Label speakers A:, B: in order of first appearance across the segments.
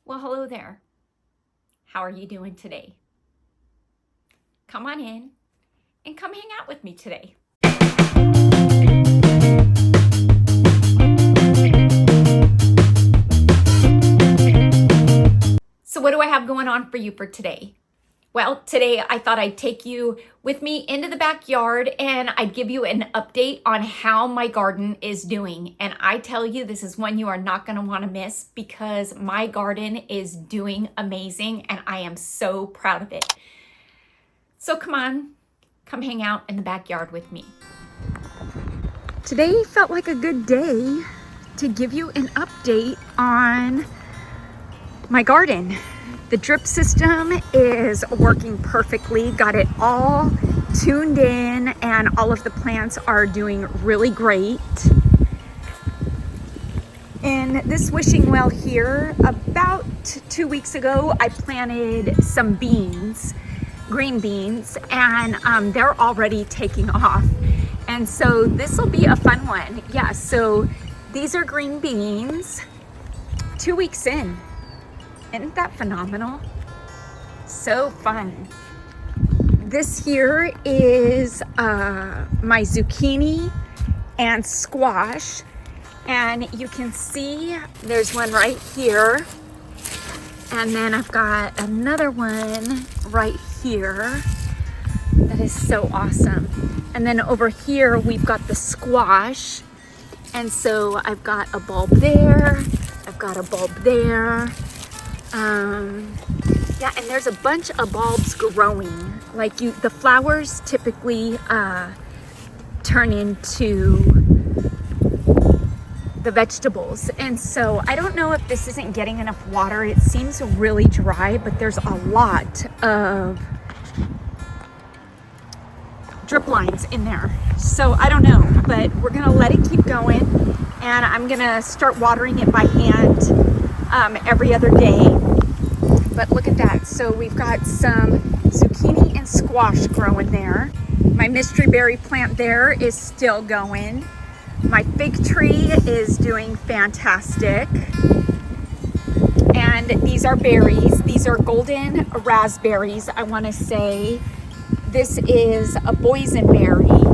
A: Well, hello there. How are you doing today? Come on in and come hang out with me today. So what do I have going on for you for today? Well, today I thought I'd take you with me into the backyard and I'd give you an update on how my garden is doing. And I tell you, this is one you are not going to want to miss because my garden is doing amazing and I am so proud of it. So come on, come hang out in the backyard with me. Today felt like a good day to give you an update on my garden. The drip system is working perfectly, got it all tuned in, and all of the plants are doing really great. In this wishing well here, about 2 weeks ago, I planted some beans, green beans, and they're already taking off. And so this will be a fun one. Yeah, so these are green beans, 2 weeks in. Isn't that phenomenal? So fun. This here is my zucchini and squash. And you can see there's one right here. And then I've got another one right here. That is so awesome. And then over here, we've got the squash. And so I've got a bulb there. I've got a bulb there. Yeah, and there's a bunch of bulbs growing. Like the flowers typically turn into the vegetables. And so I don't know if this isn't getting enough water. It seems really dry, but there's a lot of drip lines in there. So I don't know, but we're gonna let it keep going. And I'm gonna start watering it by hand every other day. But look at that. So we've got some zucchini and squash growing there. My mystery berry plant there is still going. My fig tree is doing fantastic. And these are berries. These are golden raspberries, I want to say. This is a boysenberry.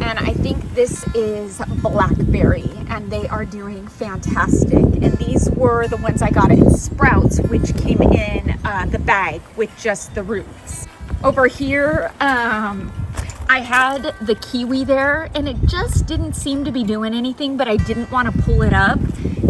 A: And I think this is blackberry, and they are doing fantastic. And these were the ones I got at Sprouts, which came in the bag with just the roots. Over here, I had the kiwi there, and it just didn't seem to be doing anything, but I didn't want to pull it up.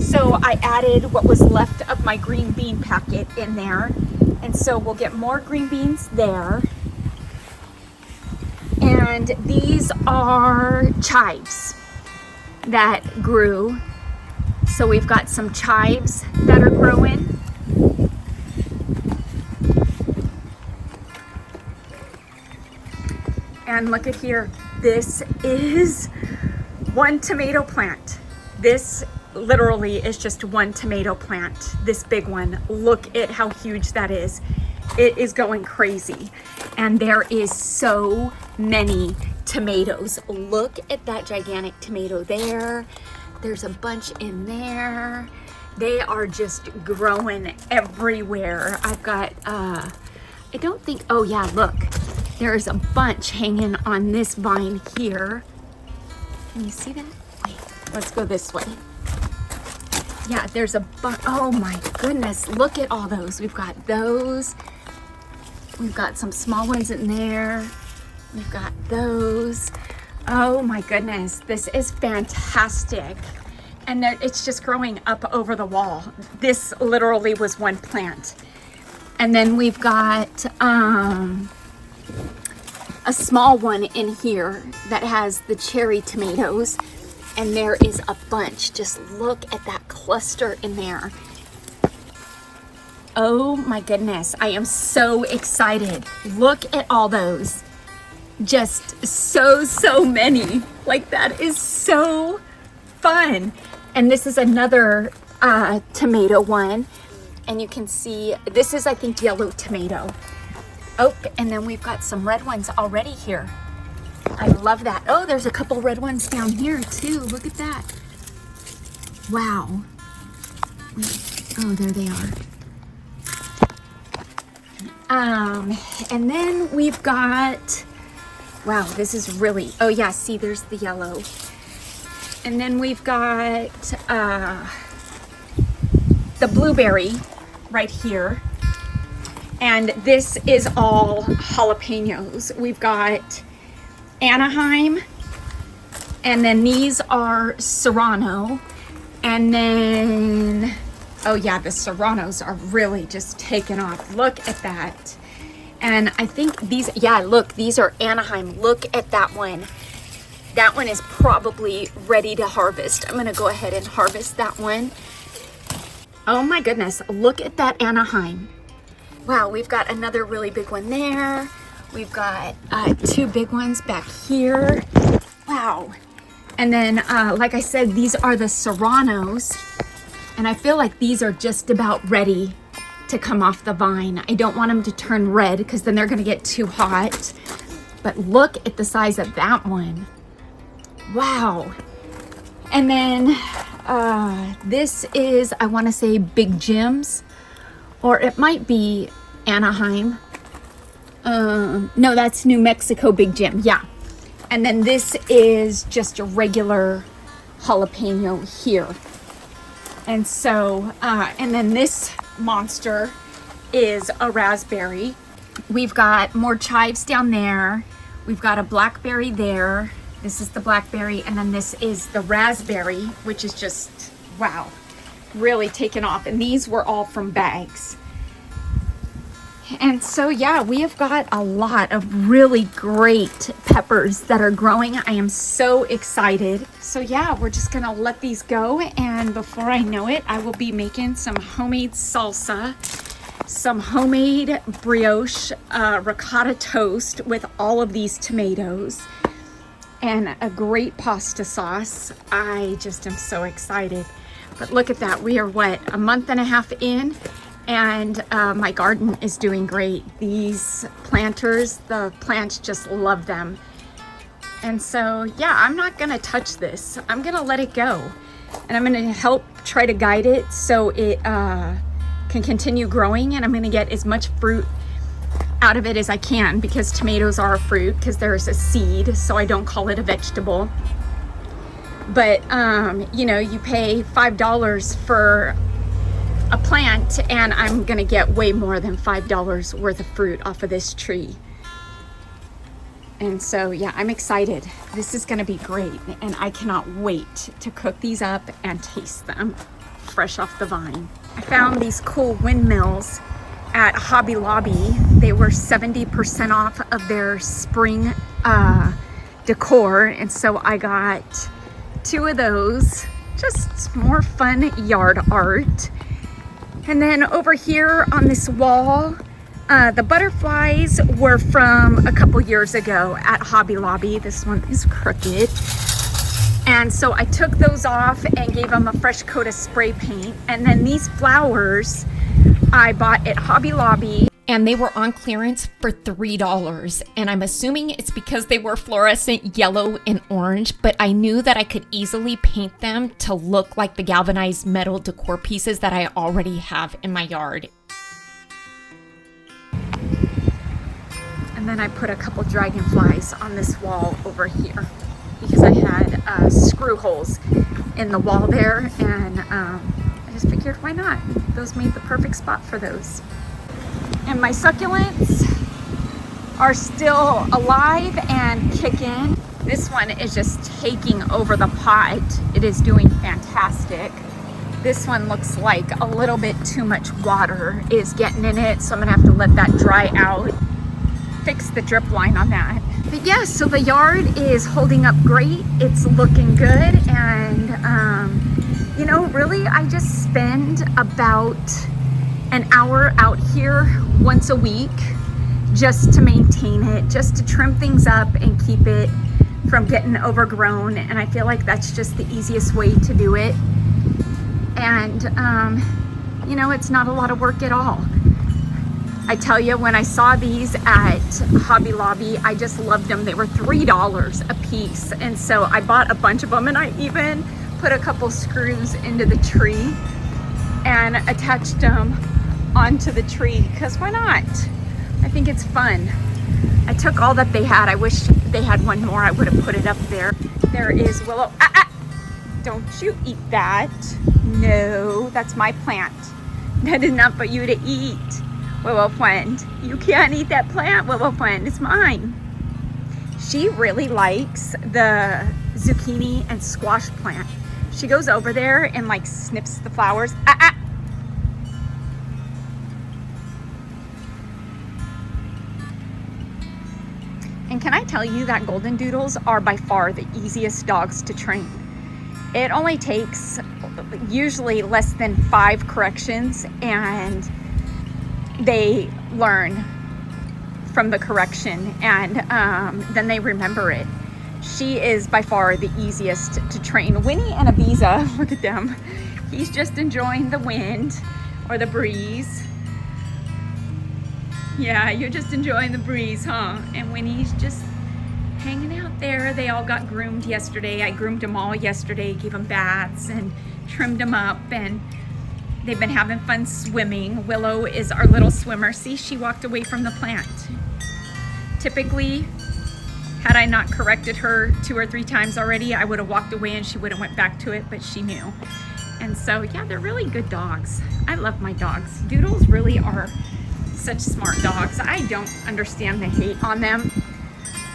A: So I added what was left of my green bean packet in there. And so we'll get more green beans there. And these are chives that grew. So we've got some chives that are growing. And look at here. This is one tomato plant. This literally is just one tomato plant. This big one. Look at how huge that is. It is going crazy. And there is so many tomatoes. Look at that gigantic tomato there. There's a bunch in there. They are just growing everywhere. I've got, I don't think, oh yeah, look. There's a bunch hanging on this vine here. Can you see that? Wait, let's go this way. Yeah, there's a bunch. Oh my goodness, look at all those. We've got those. We've got some small ones in there. We've got those. Oh my goodness, this is fantastic. And it's just growing up over the wall. This literally was one plant. And then we've got a small one in here that has the cherry tomatoes. And there is a bunch. Just look at that cluster in there. Oh my goodness, I am so excited. Look at all those. Just so many. Like, that is so fun. And this is another tomato one. And you can see, this is, I think, yellow tomato. Oh, and then we've got some red ones already here. I love that. Oh, there's a couple red ones down here too. Look at that. Wow. Oh, there they are. And then we've got, wow, this is really, oh yeah, see, there's the yellow. And then we've got the blueberry right here. And this is all jalapenos. We've got Anaheim, and then these are Serrano. And then, oh yeah, the Serranos are really just taking off. Look at that. And I think these, yeah, look, these are Anaheim. Look at that one. That one is probably ready to harvest. I'm gonna go ahead and harvest that one. Oh my goodness, look at that Anaheim. Wow, we've got another really big one there. We've got two big ones back here. Wow. And then, like I said, these are the Serranos. And I feel like these are just about ready to come off the vine. I don't want them to turn red because then they're gonna get too hot. But look at the size of that one. Wow. And then this is, I wanna say Big Jim's, or it might be Anaheim. No, that's New Mexico Big Jim, yeah. And then this is just a regular jalapeno here. And so, and then this monster is a raspberry. We've got more chives down there. We've got a blackberry there. This is the blackberry, and then this is the raspberry, which is just, wow, really taken off. And these were all from bags. And so, yeah, we have got a lot of really great peppers that are growing. I am so excited. So yeah, we're just gonna let these go. And before I know it, I will be making some homemade salsa, some homemade brioche ricotta toast with all of these tomatoes, and a great pasta sauce. I just am so excited. But look at that, we are what, a month and a half in? And my garden is doing great. These planters, the plants just love them. And so, yeah, I'm not gonna touch this. I'm gonna let it go. And I'm gonna help try to guide it so it can continue growing, and I'm gonna get as much fruit out of it as I can, because tomatoes are a fruit, because there's a seed, so I don't call it a vegetable. But, you know, you pay $5 for a plant, and I'm gonna get way more than $5 worth of fruit off of this tree. And so, yeah, I'm excited. This is gonna be great, and I cannot wait to cook these up and taste them fresh off the vine. I found these cool windmills at Hobby Lobby. They were 70% off of their spring decor, and so I got 2 of those. Just more fun yard art. And then over here on this wall, the butterflies were from a couple years ago at Hobby Lobby. This one is crooked. And so I took those off and gave them a fresh coat of spray paint. And then these flowers I bought at Hobby Lobby, and they were on clearance for $3. And I'm assuming it's because they were fluorescent yellow and orange, but I knew that I could easily paint them to look like the galvanized metal decor pieces that I already have in my yard. And then I put a couple dragonflies on this wall over here because I had screw holes in the wall there, and I just figured, why not? Those made the perfect spot for those. And my succulents are still alive and kicking. This one is just taking over the pot. It is doing fantastic. This one looks like a little bit too much water is getting in it, so I'm gonna have to let that dry out. Fix the drip line on that. But yeah, so the yard is holding up great. It's looking good, and you know, really I just spend about an hour out here once a week just to maintain it, just to trim things up and keep it from getting overgrown. And I feel like that's just the easiest way to do it. And you know, it's not a lot of work at all. I tell you, when I saw these at Hobby Lobby, I just loved them. They were $3 a piece, and so I bought a bunch of them, and I even put a couple screws into the tree and attached them onto the tree, because why not? think it's fun. I took all that they had. I wish they had one more. I would have put it up there. There is Willow. Don't you eat that. No, that's my plant. That is not for you to eat, Willow friend. You can't eat that plant, Willow friend. It's mine. She really likes the zucchini and squash plant. She goes over there and like snips the flowers. And can I tell you that golden doodles are by far the easiest dogs to train. It only takes usually less than 5 corrections and they learn from the correction, and then they remember it. She is by far the easiest to train. Winnie and Ibiza, look at them. He's just enjoying the wind or the breeze. Yeah, you're just enjoying the breeze, huh? And Winnie's just hanging out there. They all got groomed yesterday. I groomed them all yesterday, gave them baths and trimmed them up, and they've been having fun swimming. Willow is our little swimmer. See, she walked away from the plant. Typically, had I not corrected her 2 or 3 times already, I would have walked away and she would have went back to it, but she knew. And so, yeah, they're really good dogs. I love my dogs. Doodles really are such smart dogs. I don't understand the hate on them.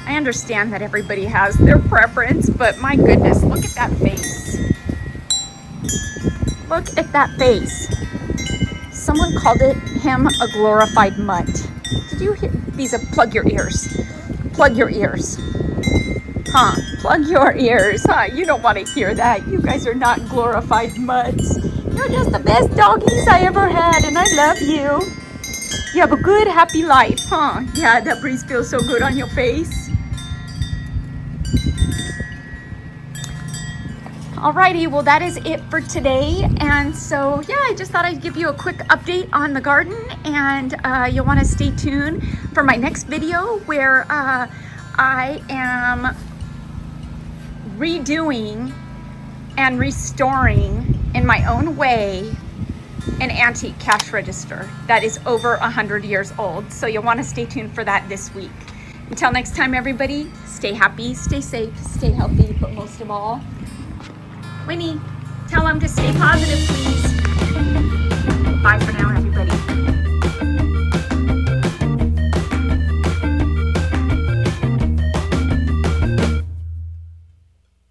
A: I understand that everybody has their preference, but my goodness, look at that face. Look at that face. Someone called him a glorified mutt. Did you hear? Visa, plug your ears. Plug your ears. Huh? Plug your ears, huh? You don't want to hear that. You guys are not glorified mutts. You're just the best doggies I ever had, and I love you. You have a good, happy life, huh? Yeah, that breeze feels so good on your face. Alrighty, well that is it for today. And so yeah, I just thought I'd give you a quick update on the garden, and you'll want to stay tuned for my next video where I am redoing and restoring in my own way an antique cash register that is over 100 years old. So you'll want to stay tuned for that this week. Until next time, everybody, stay happy, stay safe, stay healthy, but most of all, Winnie, tell them to stay positive, please. Bye for now, everybody.